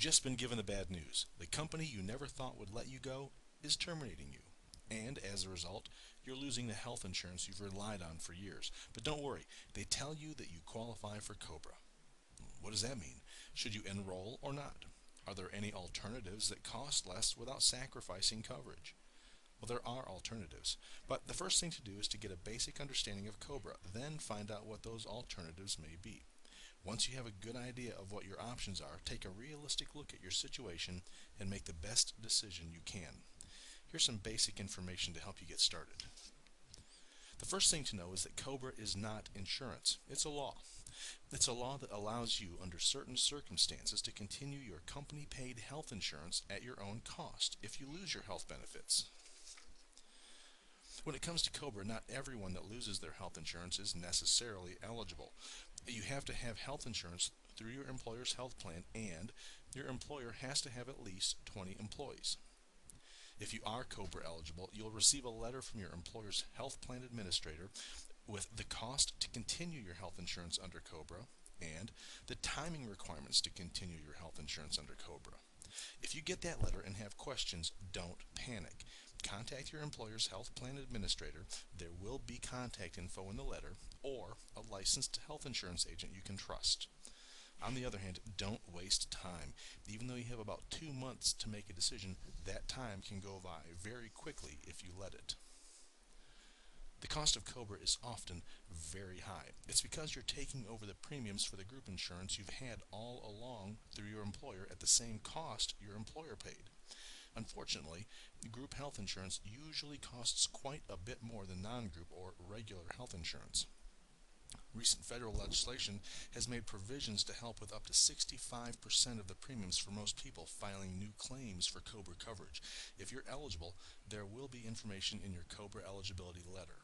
just been given the bad news. The company you never thought would let you go is terminating you. And as a result, you're losing the health insurance you've relied on for years. But don't worry, they tell you that you qualify for COBRA. What does that mean? Should you enroll or not? Are there any alternatives that cost less without sacrificing coverage? Well, there are alternatives, but the first thing to do is to get a basic understanding of COBRA, then find out what those alternatives may be. Once you have a good idea of what your options are, take a realistic look at your situation and make the best decision you can. Here's some basic information to help you get started. The first thing to know is that COBRA is not insurance. It's a law. It's a law that allows you, under certain circumstances, to continue your company-paid health insurance at your own cost if you lose your health benefits. When it comes to COBRA, not everyone that loses their health insurance is necessarily eligible. You have to have health insurance through your employer's health plan, and your employer has to have at least 20 employees. If you are COBRA eligible, you'll receive a letter from your employer's health plan administrator with the cost to continue your health insurance under COBRA and the timing requirements to continue your health insurance under COBRA. If you get that letter and have questions, don't panic. Contact your employer's health plan administrator. There will be contact info in the letter or a licensed health insurance agent you can trust. On the other hand, don't waste time. Even though you have about 2 months to make a decision, that time can go by very quickly if you let it. The cost of COBRA is often very high. It's because you're taking over the premiums for the group insurance you've had all along through your employer at the same cost your employer paid. Unfortunately, group health insurance usually costs quite a bit more than non-group or regular health insurance. Recent federal legislation has made provisions to help with up to 65% of the premiums for most people filing new claims for COBRA coverage. If you're eligible, there will be information in your COBRA eligibility letter.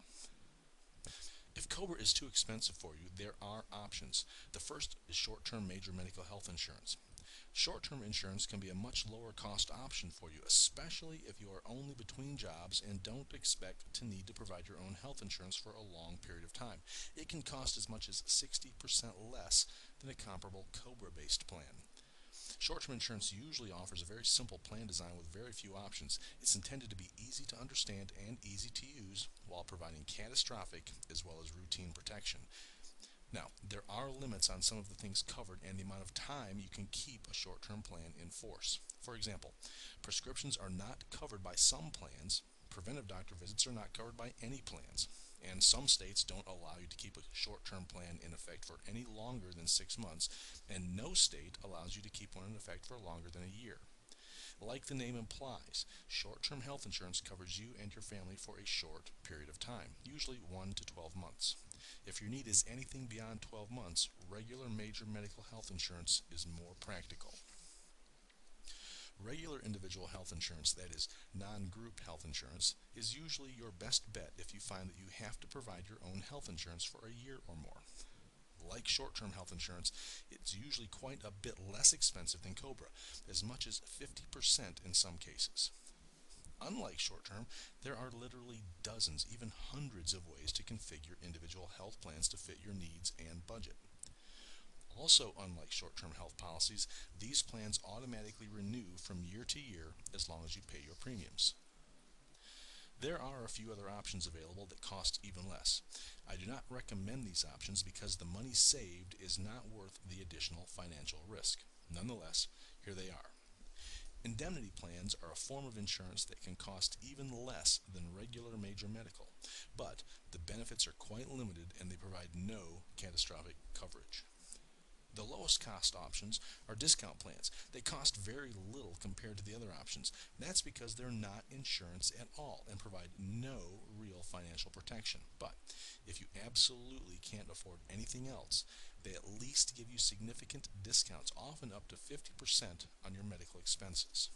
If COBRA is too expensive for you, there are options. The first is short-term major medical health insurance. Short-term insurance can be a much lower cost option for you, especially if you are only between jobs and don't expect to need to provide your own health insurance for a long period of time. It can cost as much as 60% less than a comparable COBRA-based plan. Short-term insurance usually offers a very simple plan design with very few options. It's intended to be easy to understand and easy to use while providing catastrophic as well as routine protection. Now, there are limits on some of the things covered and the amount of time you can keep a short-term plan in force. For example, prescriptions are not covered by some plans, preventive doctor visits are not covered by any plans, and some states don't allow you to keep a short-term plan in effect for any longer than 6 months, and no state allows you to keep one in effect for longer than a year. Like the name implies, short-term health insurance covers you and your family for a short period of time, usually 1 to 12 months. If your need is anything beyond 12 months, regular major medical health insurance is more practical. Regular individual health insurance, that is, non-group health insurance, is usually your best bet if you find that you have to provide your own health insurance for a year or more. Like short-term health insurance, it's usually quite a bit less expensive than COBRA, as much as 50% in some cases. Unlike short-term, there are literally dozens, even hundreds of ways to configure individual health plans to fit your needs and budget. Also, unlike short-term health policies, these plans automatically renew from year to year as long as you pay your premiums. There are a few other options available that cost even less. I do not recommend these options because the money saved is not worth the additional financial risk. Nonetheless, here they are. Indemnity plans are a form of insurance that can cost even less than regular major medical, but the benefits are quite limited and they provide no catastrophic coverage. The lowest cost options are discount plans. They cost very little compared to the other options. That's because they're not insurance at all and provide no real financial protection. But if you absolutely can't afford anything else, they at least give you significant discounts, often up to 50% on your medical expenses.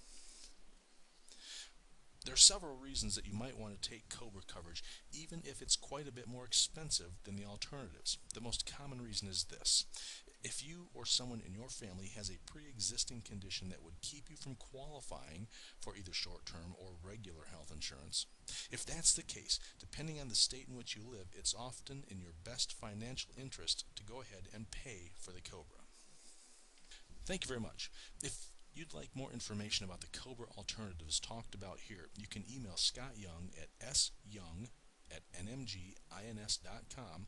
There are several reasons that you might want to take COBRA coverage, even if it's quite a bit more expensive than the alternatives. The most common reason is this. If you or someone in your family has a pre-existing condition that would keep you from qualifying for either short-term or regular health insurance, if that's the case, depending on the state in which you live, it's often in your best financial interest to go ahead and pay for the COBRA. Thank you very much. If you'd like more information about the COBRA alternatives talked about here, you can email Scott Young at syoung@nmgins.com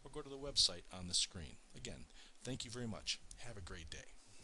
or go to the website on the screen. Again, thank you very much. Have a great day.